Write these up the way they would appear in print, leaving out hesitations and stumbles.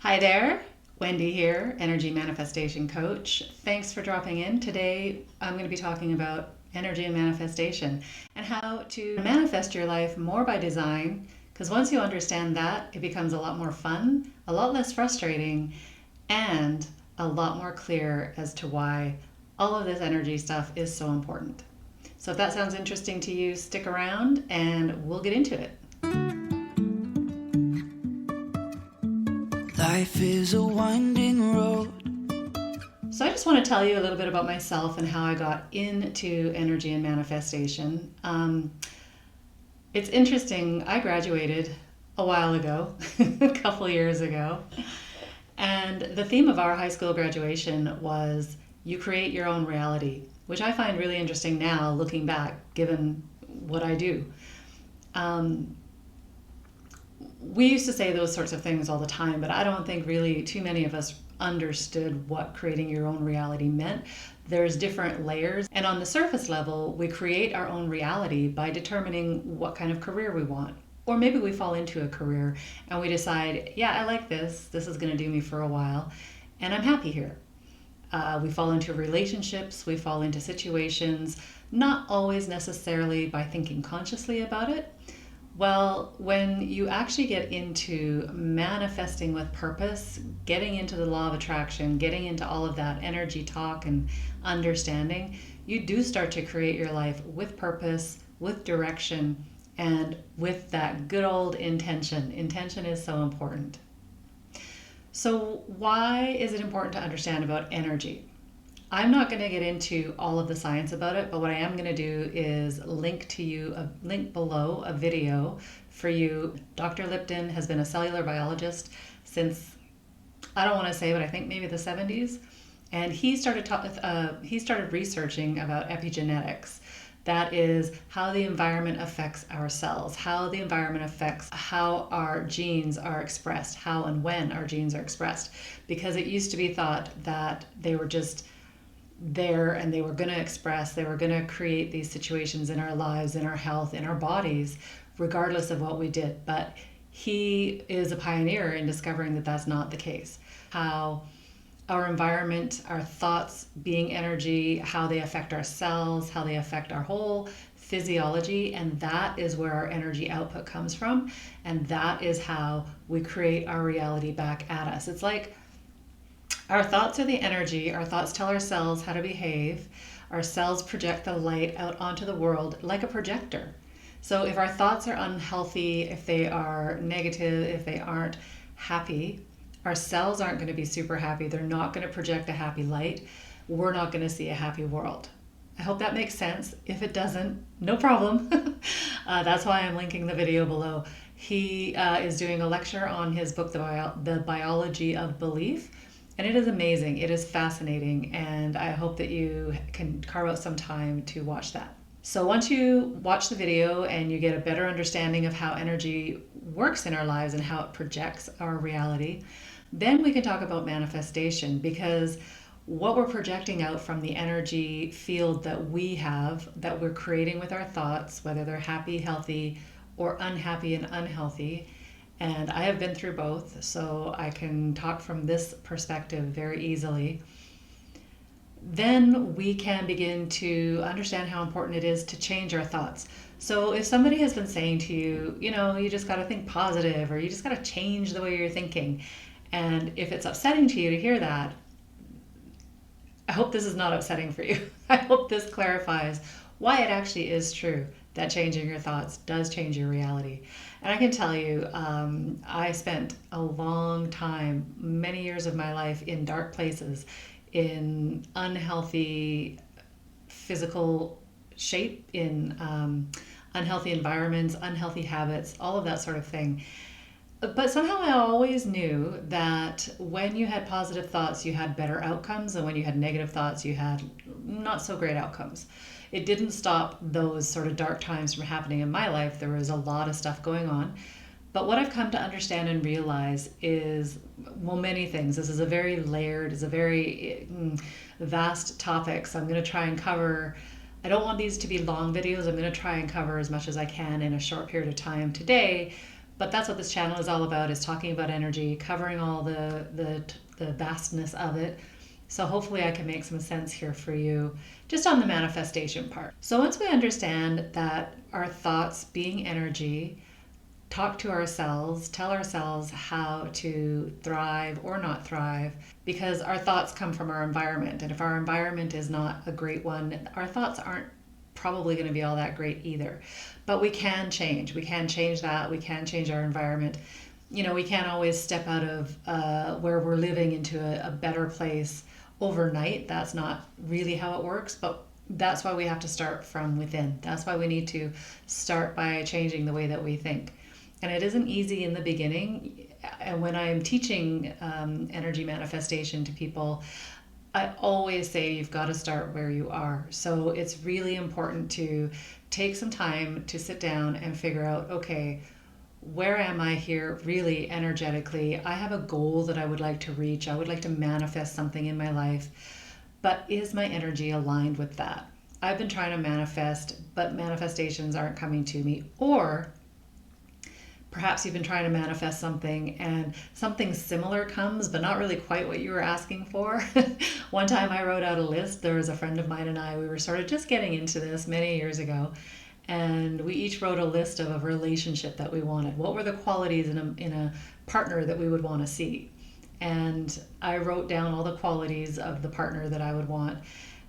Hi there, Wendy here, Energy Manifestation Coach. Thanks for dropping in. Today I'm going to be talking about energy and manifestation and how to manifest your life more by design. Because once you understand that, it becomes a lot more fun, a lot less frustrating, and a lot more clear as to why all of this energy stuff is so important. So if that sounds interesting to you, stick around and we'll get into it. Life is a winding road. So I just want to tell you a little bit about myself and how I got into energy and manifestation. It's interesting. I graduated a while ago, a couple years ago, and the theme of our high school graduation was you create your own reality, which I find really interesting now looking back, given what I do. We used to say those sorts of things all the time, but I don't think really too many of us understood what creating your own reality meant. There's different layers, and on the surface level, we create our own reality by determining what kind of career we want. Or maybe we fall into a career and we decide, yeah, I like this. This is going to do me for a while, and I'm happy here. We fall into relationships, we fall into situations, not always necessarily by thinking consciously about it. Well, when you actually get into manifesting with purpose, getting into the law of attraction, getting into all of that energy talk and understanding, you do start to create your life with purpose, with direction, and with that good old intention. Intention is so important. So why is it important to understand about energy? I'm not going to get into all of the science about it, but what I am going to do is link below a video for you. Dr. Lipton has been a cellular biologist since, I don't want to say, but I think maybe the 70s. And he started researching about epigenetics. That is how the environment affects our cells, how the environment affects how our genes are expressed, how and when our genes are expressed. Because it used to be thought that they were just there and they were going to express, they were going to create these situations in our lives, in our health, in our bodies, regardless of what we did. But he is a pioneer in discovering that that's not the case. How our environment, our thoughts being energy, how they affect our cells, how they affect our whole physiology, and that is where our energy output comes from, and that is how we create our reality back at us. It's like our thoughts are the energy. Our thoughts tell our cells how to behave. Our cells project the light out onto the world like a projector. So if our thoughts are unhealthy, if they are negative, if they aren't happy, our cells aren't going to be super happy. They're not going to project a happy light. We're not going to see a happy world. I hope that makes sense. If it doesn't, no problem. That's why I'm linking the video below. He is doing a lecture on his book, The Biology of Belief. And it is amazing. It is fascinating. And I hope that you can carve out some time to watch that. So once you watch the video and you get a better understanding of how energy works in our lives and how it projects our reality, then we can talk about manifestation, because what we're projecting out from the energy field that we have, that we're creating with our thoughts, whether they're happy, healthy, or unhappy and unhealthy. And I have been through both, so I can talk from this perspective very easily. Then we can begin to understand how important it is to change our thoughts. So if somebody has been saying to you, you just got to think positive, or you just got to change the way you're thinking, and if it's upsetting to you to hear that, I hope this is not upsetting for you. I hope this clarifies why it actually is true that changing your thoughts does change your reality. And I can tell you, I spent a long time, many years of my life, in dark places, in unhealthy physical shape, in unhealthy environments, unhealthy habits, all of that sort of thing. But somehow I always knew that when you had positive thoughts, you had better outcomes, and when you had negative thoughts, you had not so great outcomes. It didn't stop those sort of dark times from happening in my life. There was a lot of stuff going on. But what I've come to understand and realize is, well, many things. This is a very layered, it's a very vast topic. So I'm going to try and cover, I don't want these to be long videos. I'm going to try and cover as much as I can in a short period of time today. But that's what this channel is all about, is talking about energy, covering all the vastness of it. So hopefully I can make some sense here for you just on the manifestation part. So once we understand that our thoughts being energy, talk to ourselves, tell ourselves how to thrive or not thrive, because our thoughts come from our environment. And if our environment is not a great one, our thoughts aren't probably going to be all that great either. But we can change. We can change that. We can change our environment. You know, we can't always step out of where we're living into a better place overnight. That's not really how it works, but that's why we have to start from within. That's why we need to start by changing the way that we think. And it isn't easy in the beginning. And when I'm teaching energy manifestation to people, I always say you've got to start where you are. So it's really important to take some time to sit down and figure out, okay, where am I here really energetically? I have a goal that I would like to reach. I would like to manifest something in my life. But is my energy aligned with that? I've been trying to manifest, but manifestations aren't coming to me. Or perhaps you've been trying to manifest something and something similar comes, but not really quite what you were asking for. One time I wrote out a list. There was a friend of mine and I, we were sort of just getting into this many years ago. And we each wrote a list of a relationship that we wanted. What were the qualities in a partner that we would want to see? And I wrote down all the qualities of the partner that I would want.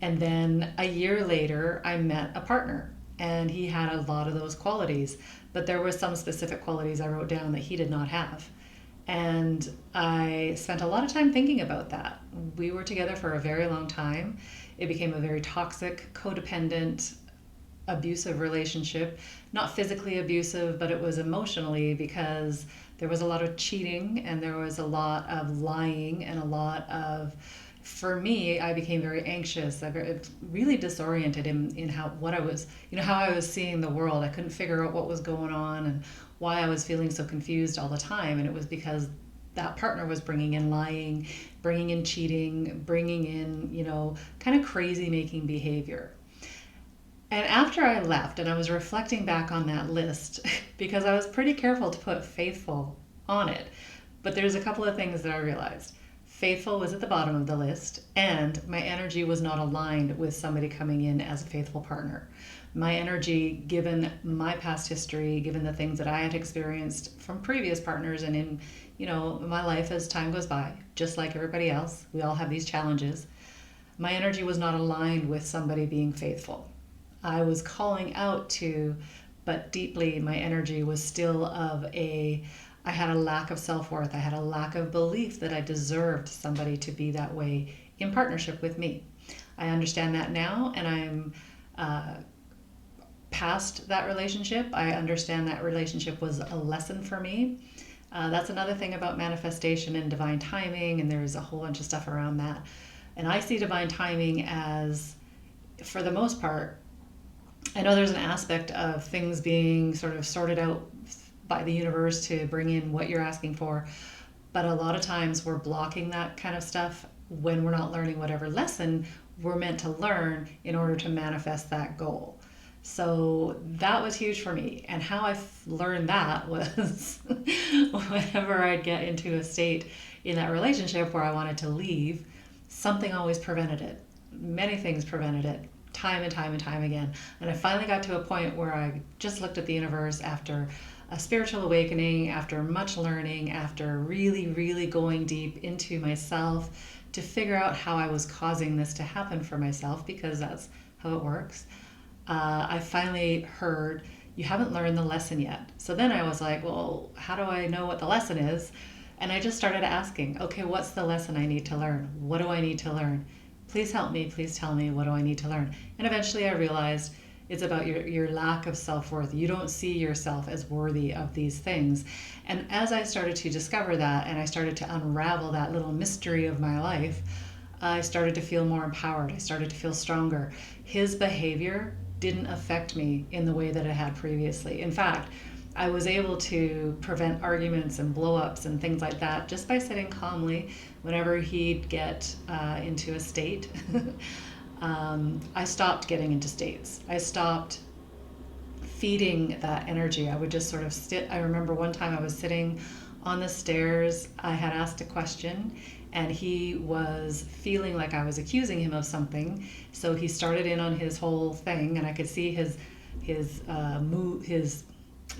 And then a year later, I met a partner. And he had a lot of those qualities. But there were some specific qualities I wrote down that he did not have. And I spent a lot of time thinking about that. We were together for a very long time. It became a very toxic, codependent, abusive relationship. Not physically abusive, but it was emotionally, because there was a lot of cheating and there was a lot of lying and a lot of, for me, I became very anxious. I was really disoriented in how I was seeing the world. I couldn't figure out what was going on and why I was feeling so confused all the time. And it was because that partner was bringing in lying, bringing in cheating, bringing in, kind of crazy making behavior. And after I left and I was reflecting back on that list, because I was pretty careful to put faithful on it, but there's a couple of things that I realized. Faithful was at the bottom of the list, and my energy was not aligned with somebody coming in as a faithful partner. My energy, given my past history, given the things that I had experienced from previous partners and in, my life as time goes by, just like everybody else, we all have these challenges. My energy was not aligned with somebody being faithful. I was calling out to, but deeply my energy was still I had a lack of self-worth. I had a lack of belief that I deserved somebody to be that way in partnership with me. I understand that now, and I'm past that relationship. I understand that relationship was a lesson for me. That's another thing about manifestation and divine timing, and there's a whole bunch of stuff around that. And I see divine timing as, for the most part, I know there's an aspect of things being sort of sorted out by the universe to bring in what you're asking for, but a lot of times we're blocking that kind of stuff when we're not learning whatever lesson we're meant to learn in order to manifest that goal. So that was huge for me. And how I learned that was whenever I'd get into a state in that relationship where I wanted to leave, something always prevented it. Many things prevented it, time and time and time again. And I finally got to a point where I just looked at the universe after a spiritual awakening, after much learning, after really, really going deep into myself to figure out how I was causing this to happen for myself, because that's how it works. I finally heard, you haven't learned the lesson yet. So then I was like, well, how do I know what the lesson is? And I just started asking, okay, what's the lesson I need to learn? What do I need to learn? Please help me. Please tell me, what do I need to learn? And eventually I realized it's about your lack of self-worth. You don't see yourself as worthy of these things. And as I started to discover that, and I started to unravel that little mystery of my life, I started to feel more empowered. I started to feel stronger. His behavior didn't affect me in the way that it had previously. In fact, I was able to prevent arguments and blow-ups and things like that just by sitting calmly whenever he'd get into a state. I stopped getting into states. I stopped feeding that energy. I would just sort of sit. I remember one time I was sitting on the stairs. I had asked a question, and he was feeling like I was accusing him of something. So he started in on his whole thing, and I could see his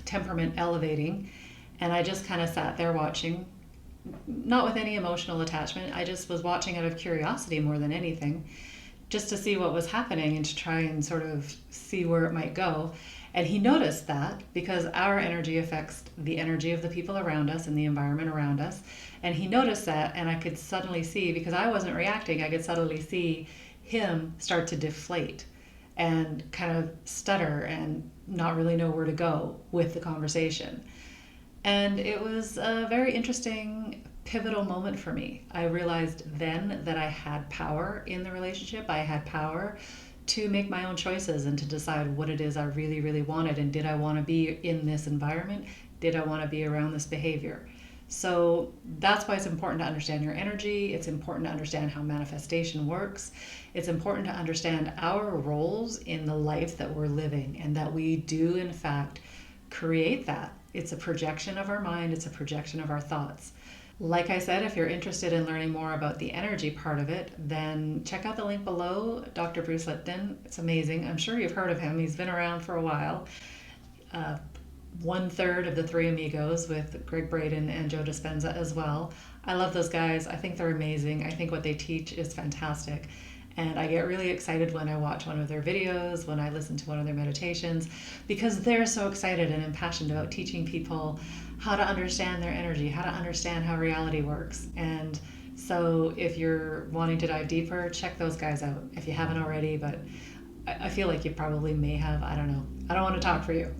temperament elevating. And I just kind of sat there watching, not with any emotional attachment. I just was watching out of curiosity more than anything, just to see what was happening and to try and sort of see where it might go. And he noticed that because our energy affects the energy of the people around us and the environment around us. And he noticed that, and I could suddenly see, because I wasn't reacting, I could suddenly see him start to deflate and kind of stutter and not really know where to go with the conversation. And it was a very interesting, pivotal moment for me. I realized then that I had power in the relationship. I had power to make my own choices and to decide what it is I really, really wanted. And did I want to be in this environment? Did I want to be around this behavior? So that's why it's important to understand your energy. It's important to understand how manifestation works. It's important to understand our roles in the life that we're living, and that we do, in fact, create that. It's a projection of our mind. It's a projection of our thoughts. Like I said, if you're interested in learning more about the energy part of it, then check out the link below, Dr. Bruce Lipton. It's amazing. I'm sure you've heard of him. He's been around for a while. 1/3 of the Three Amigos with Greg Braden and Joe Dispenza as well. I love those guys. I think they're amazing. I think what they teach is fantastic. And I get really excited when I watch one of their videos, when I listen to one of their meditations, because they're so excited and impassioned about teaching people how to understand their energy, how to understand how reality works. And so if you're wanting to dive deeper, check those guys out if you haven't already, but I feel like you probably may have. I don't know. I don't want to talk for you.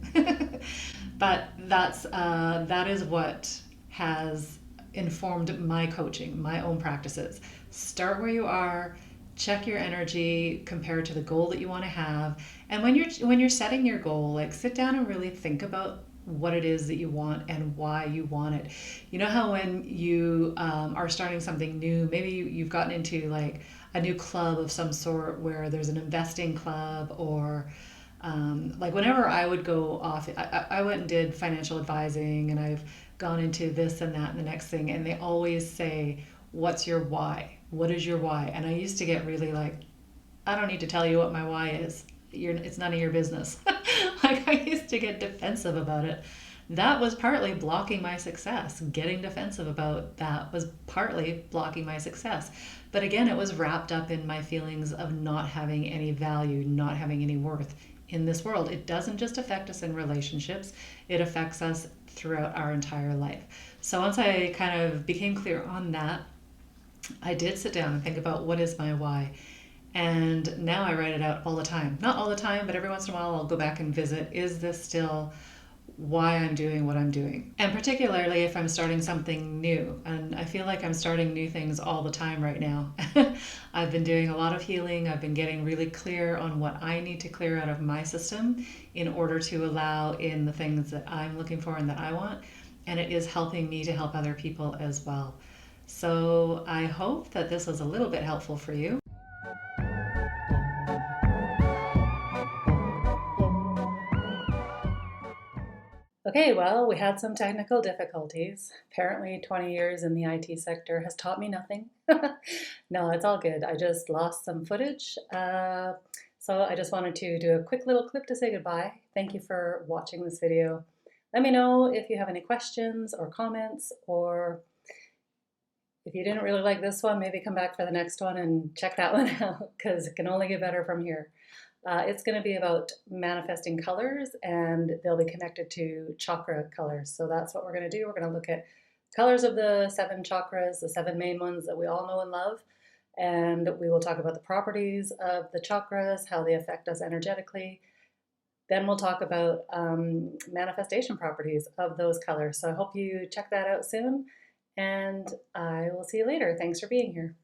But that is what has informed my coaching, my own practices. Start where you are. Check your energy compared to the goal that you want to have. And when you're setting your goal, like, sit down and really think about what it is that you want and why you want it. You know how when you are starting something new, maybe you've gotten into like a new club of some sort where there's an investing club, or like whenever I would go off, I went and did financial advising, and I've gone into this and that and the next thing, and they always say, what's your why? What is your why? And I used to get really like, I don't need to tell you what my why is. It's none of your business. Like, I used to get defensive about it. That was partly blocking my success. Getting defensive about that was partly blocking my success. But again, it was wrapped up in my feelings of not having any value, not having any worth in this world. It doesn't just affect us in relationships, it affects us throughout our entire life. So once I kind of became clear on that, I did sit down and think about, what is my why? And now I write it out all the time. Not all the time, but every once in a while I'll go back and visit, is this still why I'm doing what I'm doing? And particularly if I'm starting something new. And I feel like I'm starting new things all the time right now. I've been doing a lot of healing. I've been getting really clear on what I need to clear out of my system in order to allow in the things that I'm looking for and that I want. And it is helping me to help other people as well. So I hope that this was a little bit helpful for you. Okay, well, we had some technical difficulties. Apparently 20 years in the IT sector has taught me nothing. No, it's all good. I just lost some footage. So I just wanted to do a quick little clip to say goodbye. Thank you for watching this video. Let me know if you have any questions or comments, or if you didn't really like this one, maybe come back for the next one and check that one out, because it can only get better from here. It's going to be about manifesting colors, and they'll be connected to chakra colors. So that's what we're going to do. We're going to look at colors of the 7 chakras, the 7 main ones that we all know and love. And we will talk about the properties of the chakras, how they affect us energetically. Then we'll talk about manifestation properties of those colors. So I hope you check that out soon, and I will see you later. Thanks for being here.